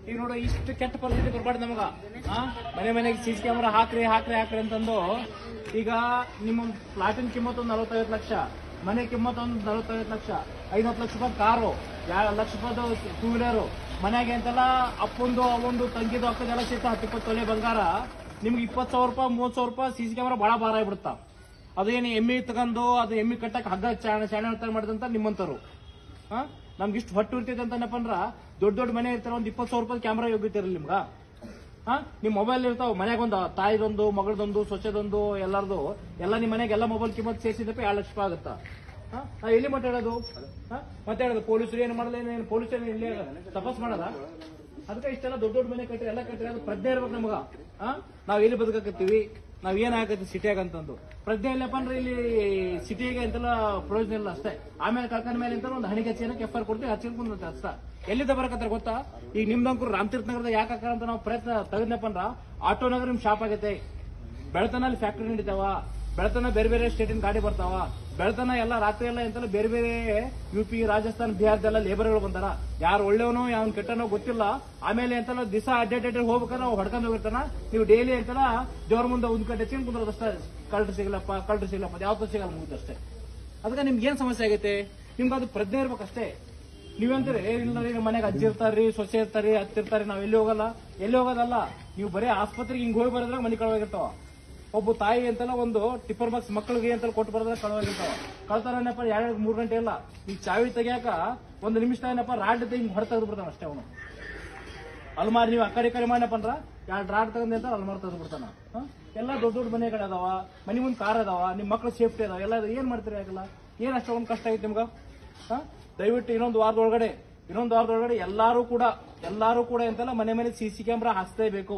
ಈಗ ನೋಡು ಇಷ್ಟು ಕೆಟ್ಟ ಪರಿಸ್ಥಿತಿ ಬರ್ಬಾರ್ದು ನಮಗ. ಮನೆ ಮನೆಗೆ ಸಿಸಿ ಕ್ಯಾಮೆರಾ ಹಾಕ್ರಿ ಹಾಕ್ರಿ ಹಾಕ್ರಿ ಅಂತಂದು ಈಗ ನಿಮ್ಮ ಫ್ಲಾಟಿನ ಕಿಮ್ಮತ್ತು 40-50 ಲಕ್ಷ, ಮನೆ ಕಿಮ್ಮತ್ತು ಒಂದು 40-50 ಲಕ್ಷ, 5-10 ಲಕ್ಷ ರೂಪಾಯಿ ಕಾರು, 2 ಲಕ್ಷ ರೂಪಾಯಿ ಟೂ ವೀಲರು, ಮನೆಗೆ ಅಂತೆಲ್ಲ ಅಪ್ಪಂದು ಅವೊಂದು ತಂಗಿದು ಅಕ್ಕದೆಲ್ಲ ಸಿಕ್ಕ 10-20 ತೊಲೆ ಬಂಗಾರ ನಿಮ್ಗೆ 20,000 ರೂಪಾಯಿ 30,000 ರೂಪಾಯಿ ಸಿಸಿ ಕ್ಯಾಮೆರಾ ಬಹಳ ಭಾರ ಆಗ್ಬಿಡುತ್ತ. ಅದೇನು ಎಮ್ಮಿ ತಗೊಂಡು ಅದು ಎಮ್ಮಿ ಕಟ್ಟಕ್ ಹಗ್ಗ ಶಾಣೆ ಮಾಡಿದಂತ ನಿಮ್ಮಂತರು. ನಮ್ಗೆ ಇಷ್ಟು ಹೊಟ್ಟು ಇರ್ತೈತೆ ಅಂತನಪ್ಪ ಅಂದ್ರ ದೊಡ್ಡ ಮನೆ ಇರ್ತಾರ ಒಂದ್ 20,000 ರೂಪಾಯಿ ಕ್ಯಾಮ್ರಾ ಯೋಗ್ಯತಿರಲ್ಲ ನಿಮ್ಗ. ನಿಮ್ ಮೊಬೈಲ್ ಇರ್ತಾವ ಮನ್ಯಾಗ ಒಂದು ತಾಯಿದೊಂದು ಮಗಳದೊಂದು ಸೊಸೆದೊಂದು ಎಲ್ಲಾರ್ದು ಎಲ್ಲ ನಿಮ್ ಮನೆಗೆ ಎಲ್ಲ ಮೊಬೈಲ್ ಕಿಮ್ಮತ್ ಸೇರಿಸಿದಪ್ಪ 2 ಲಕ್ಷ ರೂಪಾಯಿ ಆಗುತ್ತಾ. ಎಲ್ಲಿ ಮಾತಾಡೋದು ಮಾತಾಡೋದು ಪೊಲೀಸರು ಏನು ಮಾಡಲ್ಲ, ಏನು ಪೊಲೀಸರು ಇಲ್ಲಿ ತಪಾಸ್ ಮಾಡಲ್ಲ. ಅದಕ್ಕೆ ಇಷ್ಟೆಲ್ಲ ದೊಡ್ಡ ಮನೆ ಕಟ್ಟಿ ಎಲ್ಲ ಕಟ್ಟಿ ಅದು ಪ್ರಜ್ಞೆ ಇರ್ಬೇಕು ನಮಗ. ನಾವ್ ಎಲ್ಲಿ ಬದುಕತ್ತೀವಿ, ನಾವ್ ಏನ್ ಆಗತ್ತೀವಿ ಸಿಟಿಯಾಗ ಅಂತಂದು ಪ್ರಜ್ಞೆ ಇಲ್ಲಪ್ಪ ಅಂದ್ರೆ ಇಲ್ಲಿ ಸಿಟಿಗೆ ಅಂತೆಲ್ಲ ಪ್ರಯೋಜನ ಇಲ್ಲ ಅಷ್ಟೇ. ಆಮೇಲೆ ಕಳ್ಕೊಂಡ ಮೇಲೆ ಅಂತ ಒಂದು ಹಣಿಗೆ ಹಚ್ಚಿನಕ್ಕೆ ಎಫ್ಐಆರ್ ಕೊಡ್ತೀವಿ, ಹಚ್ಚಿರ್ಕೊಂಡು ಅಷ್ಟ ಎಲ್ಲಿಂದ ಬರಕತ್ತಾರ ಗೊತ್ತಾ. ಈಗ ನಿಮ್ದಂಕರು ರಾಮತೀರ್ಥ ನಗರದ ಯಾಕೆ ಅಂತ ನಾವು ಪ್ರಯತ್ನ ತೆಗೆದ್ನಪ್ಪ ಅಂದ್ರ ಆಟೋ ನಗರ ನಿಮ್ ಶಾಪ್ ಆಗೈತೆ. ಬೆಳತನ ಅಲ್ಲಿ ಫ್ಯಾಕ್ಟರಿ ನಡೀತಾವ, ಬೆಳತನ ಬೇರೆ ಬೇರೆ ಸ್ಟೇಟಿನ ಗಾಡಿ ಬರ್ತಾವ, ಬೆಳತನ ಎಲ್ಲ ರಾತ್ರಿ ಎಲ್ಲ ಎಂತೆಲ್ಲ ಬೇರೆ ಬೇರೆ ಯುಪಿ ರಾಜಸ್ಥಾನ ಬಿಹಾರದೆಲ್ಲ ಲೇಬರ್ಗಳು ಬಂದಾರ. ಯಾರು ಒಳ್ಳೆಯವನೋ ಯಾವನ್ ಕೆಟ್ಟನೋ ಗೊತ್ತಿಲ್ಲ. ಆಮೇಲೆ ಎಂತೆಲ್ಲ ದಿವಸ ಅಡ್ಡೇಟ್ ಹೋಗ್ಬೇಕಾದ್ರೆ ನಾವು ಹೊಡ್ಕೊಂಡು ಹೋಗಿರ್ತಾನ. ನೀವು ಡೈಲಿ ಎಂತೆಲ್ಲ ದೇವ್ರ ಮುಂದೆ ಒಂದು ಕಡೆ ಹೆಚ್ಚಿನ ಕುಂದ್ರದಷ್ಟೇ, ಕಳ್ರು ಸಿಗಲಪ್ಪ ಯಾವತ್ತೂ ಸಿಗಲ್ಲ, ಮುಗಿದಷ್ಟೇ. ಅದಕ್ಕೆ ನಿಮ್ಗೆ ಏನ್ ಸಮಸ್ಯೆ ಆಗೈತೆ, ನಿಮ್ಗೆ ಅದು ಪ್ರಜ್ಞೆ ಇರ್ಬೇಕಷ್ಟೇ. ನೀವಂತೀರಿ ಇಲ್ಲ ನಿಮ್ಮ ಮನೆಗೆ ಅಜ್ಜಿ ಇರ್ತಾರ್ರಿ, ಸೊಸೆ ಇರ್ತಾರಿ, ಹತ್ತಿರ್ತಾರಿ, ನಾವ್ ಎಲ್ಲಿ ಹೋಗೋದಲ್ಲ. ನೀವು ಬರೀ ಆಸ್ಪತ್ರೆಗೆ ಹಿಂಗ್ ಹೋಗಿ ಬರೋದ್ರಾಗ ಮನೆ ಕಳವಾಗಿರ್ತಾವ. ಒಬ್ಬ ತಾಯಿ ಅಂತೆಲ್ಲ ಒಂದು ಟಿಪ್ಪರ್ ಬಾಕ್ಸ್ ಮಕ್ಕಳಿಗೆ ಅಂತ ಕೊಟ್ಟು ಬರೋದ್ರೆ ಕಳವಾಗಿರ್ತಾವ. ಕಳ್ತಾರನಪ್ಪ 2-3 ಗಂಟೆ ಇಲ್ಲ. ಈಗ ಚಾವಿ ತೆಗಿಯಾಕ 1 ನಿಮಿಷ ಏನಪ್ಪ ರಾಡ್ ಹಿಂಗ್ ಹೊರ ತೆಗೆದು ಬಿಡ್ತಾನ ಅಷ್ಟೇ ಅವನು. ಅಲ್ಮಾರಿ ನೀವು ಅಕ್ಕಡಿ ಕಡೆ ಮಾಡಪ್ಪ ಅಂದ್ರ 2 ರಾಡ್ ತಗೊಂಡ್ ಅಂತ ಅಲ್ಮಾರಿ ತೆಗೆದು ಬಿಡ್ತಾನ. ಎಲ್ಲ ದೊಡ್ಡ ಮನೆಗಳು ಅದಾವ, ಮನೆ ಮುಂದೆ ಕಾರ್ ಅದಾವ, ನಿಮ್ ಮಕ್ಳು ಸೇಫ್ಟಿ ಅದಾವ, ಎಲ್ಲ ಏನ್ ಮಾಡ್ತೀರಿ ಆಗಲ್ಲ. ಏನ್ ಅಷ್ಟೊಂದು ಕಷ್ಟ ಐತಿ ನಿಮ್ಗ. ದಯವಿಟ್ಟು ಇನ್ನೊಂದು ವಾರದೊಳಗಡೆ ಎಲ್ಲಾರು ಕೂಡ ಎಂತೆಲ್ಲ ಮನೆ ಸಿಸಿ ಕ್ಯಾಮ್ರಾ ಹಾಕ್ಸ್ಲೇಬೇಕು.